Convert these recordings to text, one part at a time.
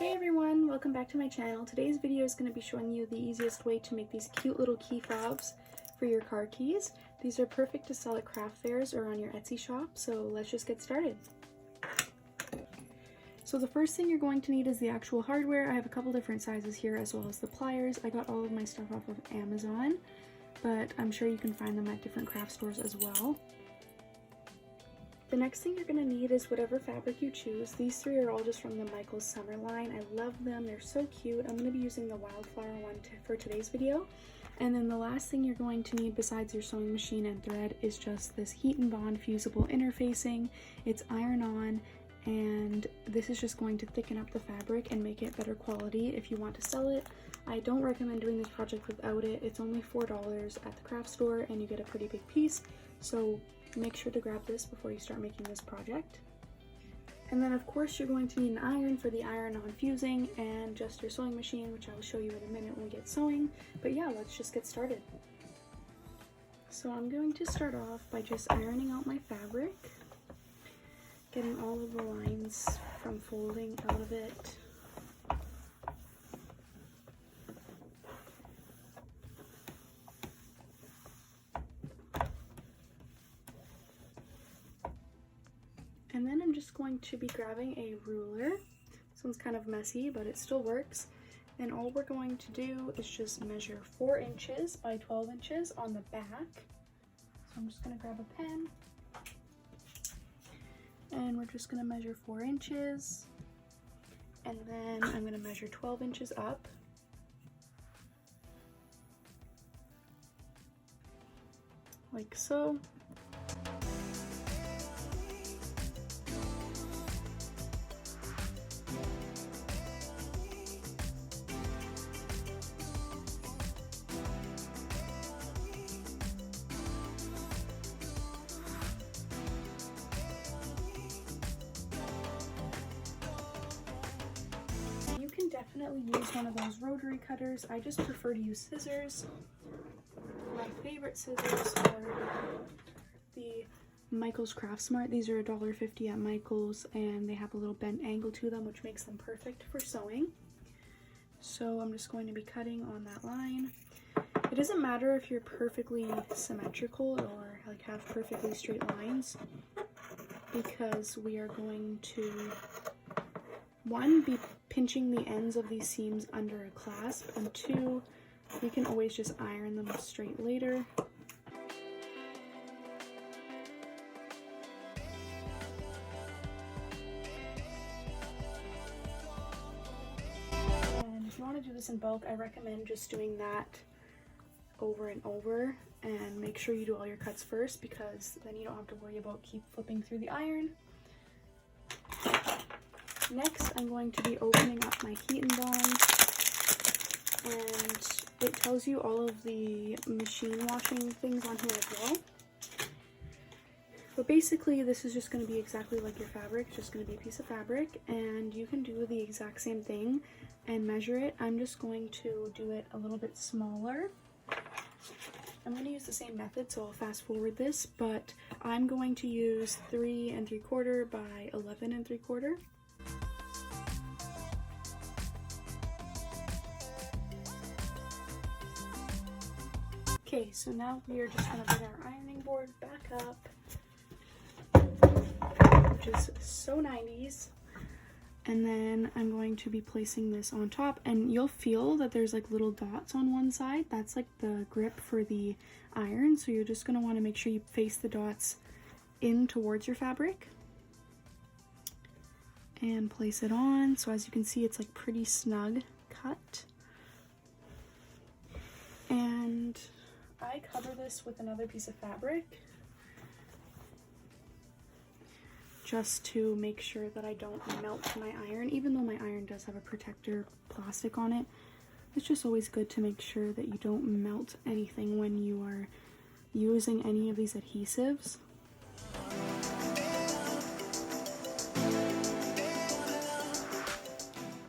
Hey everyone, welcome back to my channel. Today's video is going to be showing you the easiest way to make these cute little key fobs for your car keys. These are perfect to sell at craft fairs or on your Etsy shop, so let's just get started. So the first thing you're going to need is the actual hardware. I have a couple different sizes here as well as the pliers. I got all of my stuff off of Amazon, but I'm sure you can find them at different craft stores as well. The next thing you're going to need is whatever fabric you choose. These three are all just from the Michaels Summer line. I love them. They're so cute. I'm going to be using the Wildflower one for today's video. And then the last thing you're going to need besides your sewing machine and thread is just this heat and bond fusible interfacing. It's iron on, and this is just going to thicken up the fabric and make it better quality if you want to sell it. I don't recommend doing this project without it. It's only $4 at the craft store and you get a pretty big piece. So make sure to grab this before you start making this project. And then of course you're going to need an iron for the iron-on fusing and just your sewing machine, which I will show you in a minute when we get sewing. But yeah, let's just get started. So I'm going to start off by just ironing out my fabric, getting all of the lines from folding out of it. And then I'm just going to be grabbing a ruler. This one's kind of messy, but it still works. And all we're going to do is just measure 4 inches by 12 inches on the back. So I'm just gonna grab a pen. And we're just gonna measure 4 inches. And then I'm gonna measure 12 inches up. Like so. Definitely use one of those rotary cutters. I just prefer to use scissors. My favorite scissors are the Michaels Craft Smart. These are $1.50 at Michaels and they have a little bent angle to them, which makes them perfect for sewing. So I'm just going to be cutting on that line. It doesn't matter if you're perfectly symmetrical or like have perfectly straight lines, because we are going to be pinching the ends of these seams under a clasp, and 2, we can always just iron them straight later. And if you want to do this in bulk, I recommend just doing that over and over, and make sure you do all your cuts first, because then you don't have to worry about keep flipping through the iron. Next, I'm going to be opening up my heat and bond, and it tells you all of the machine washing things on here as well. But basically, this is just going to be exactly like your fabric, just going to be a piece of fabric, and you can do the exact same thing and measure it. I'm just going to do it a little bit smaller. I'm going to use the same method, so I'll fast forward this, but I'm going to use 3 3/4 by 11 3/4. Okay, so now we are just going to bring our ironing board back up, which is so 90s. And then I'm going to be placing this on top, and you'll feel that there's like little dots on one side. That's like the grip for the iron, so you're just going to want to make sure you face the dots in towards your fabric. And place it on. So as you can see, it's like pretty snug cut. And I cover this with another piece of fabric just to make sure that I don't melt my iron, even though my iron does have a protector plastic on it. It's just always good to make sure that you don't melt anything when you are using any of these adhesives.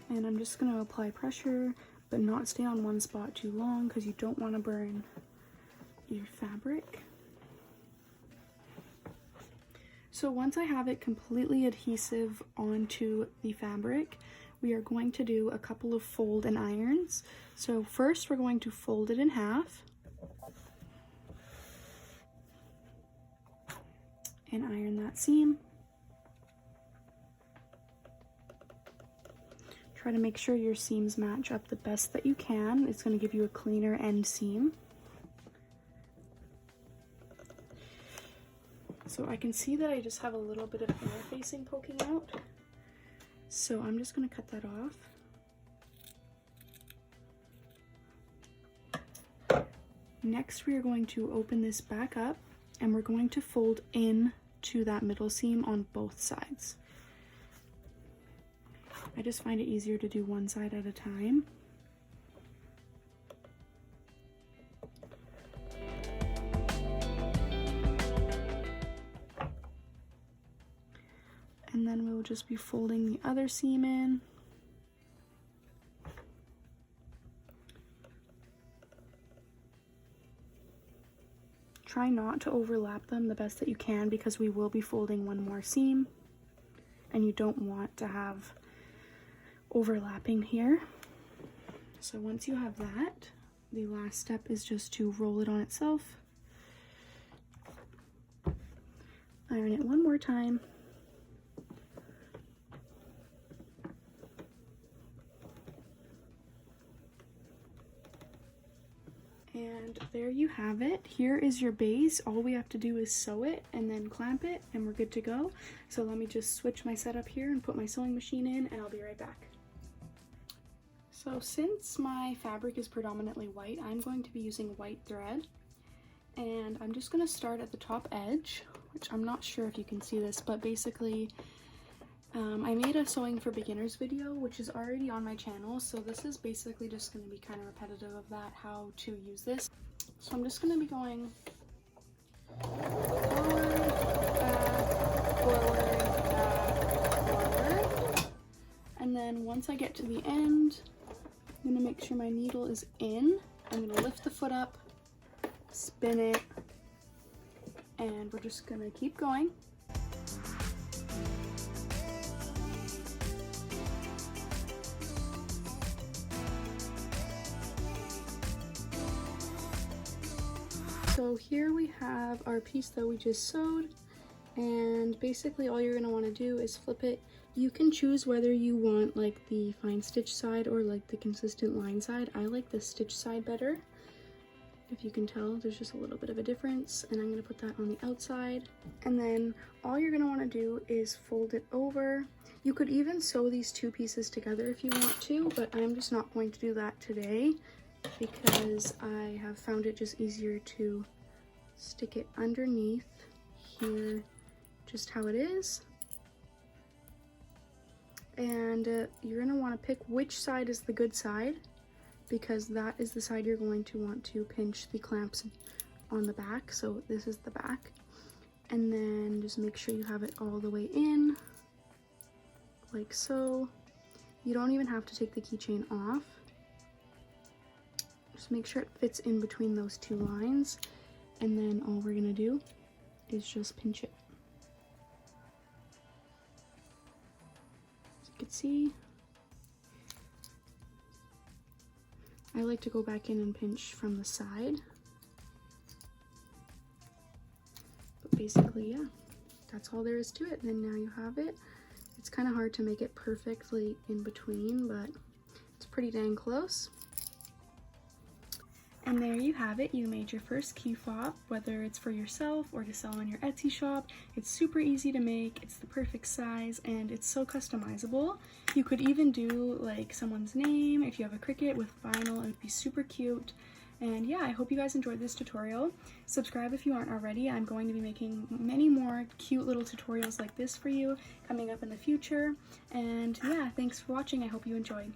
And I'm just going to apply pressure, but not stay on one spot too long, because you don't want to burn your fabric. So once I have it completely adhesive onto the fabric, we are going to do a couple of fold and irons. So first we're going to fold it in half and iron that seam. Try to make sure your seams match up the best that you can. It's going to give you a cleaner end seam. So I can see that I just have a little bit of inner facing poking out. So I'm just going to cut that off. Next, we are going to open this back up and we're going to fold in to that middle seam on both sides. I just find it easier to do one side at a time. And then we'll just be folding the other seam in. Try not to overlap them the best that you can because we will be folding one more seam and you don't want to have overlapping here. So once you have that, the last step is just to roll it on itself, iron it one more time, and there you have it. Here is your base. All we have to do is sew it and then clamp it and we're good to go. So let me just switch my setup here and put my sewing machine in and I'll be right back. So since my fabric is predominantly white, I'm going to be using white thread, and I'm just going to start at the top edge, which I'm not sure if you can see this, but basically I made a sewing for beginners video, which is already on my channel, so this is basically just going to be kind of repetitive of that, how to use this. So I'm just going to be going forward, back, forward, back, forward, and then once I get to the end, I'm going to make sure my needle is in. I'm going to lift the foot up, spin it, and we're just going to keep going. So here we have our piece that we just sewed, and basically all you're going to want to do is flip it. You can choose whether you want like the fine stitch side or like the consistent line side. I like the stitch side better. If you can tell, there's just a little bit of a difference, and I'm going to put that on the outside. And then all you're going to want to do is fold it over. You could even sew these two pieces together if you want to, but I'm just not going to do that today because I have found it just easier to stick it underneath here, just how it is. And you're going to want to pick which side is the good side, because that is the side you're going to want to pinch the clamps on the back. So this is the back, and then just make sure you have it all the way in, like so. You don't even have to take the keychain off. Just make sure it fits in between those two lines, and then all we're going to do is just pinch it. As you can see, I like to go back in and pinch from the side. But basically, yeah, that's all there is to it. Then now you have it. It's kind of hard to make it perfectly in between, but it's pretty dang close. And there you have it. You made your first key fob, whether it's for yourself or to sell on your Etsy shop. It's super easy to make, it's the perfect size, and it's so customizable. You could even do like someone's name. If you have a Cricut with vinyl, it would be super cute. And yeah, I hope you guys enjoyed this tutorial. Subscribe if you aren't already. I'm going to be making many more cute little tutorials like this for you coming up in the future. And yeah, thanks for watching. I hope you enjoyed.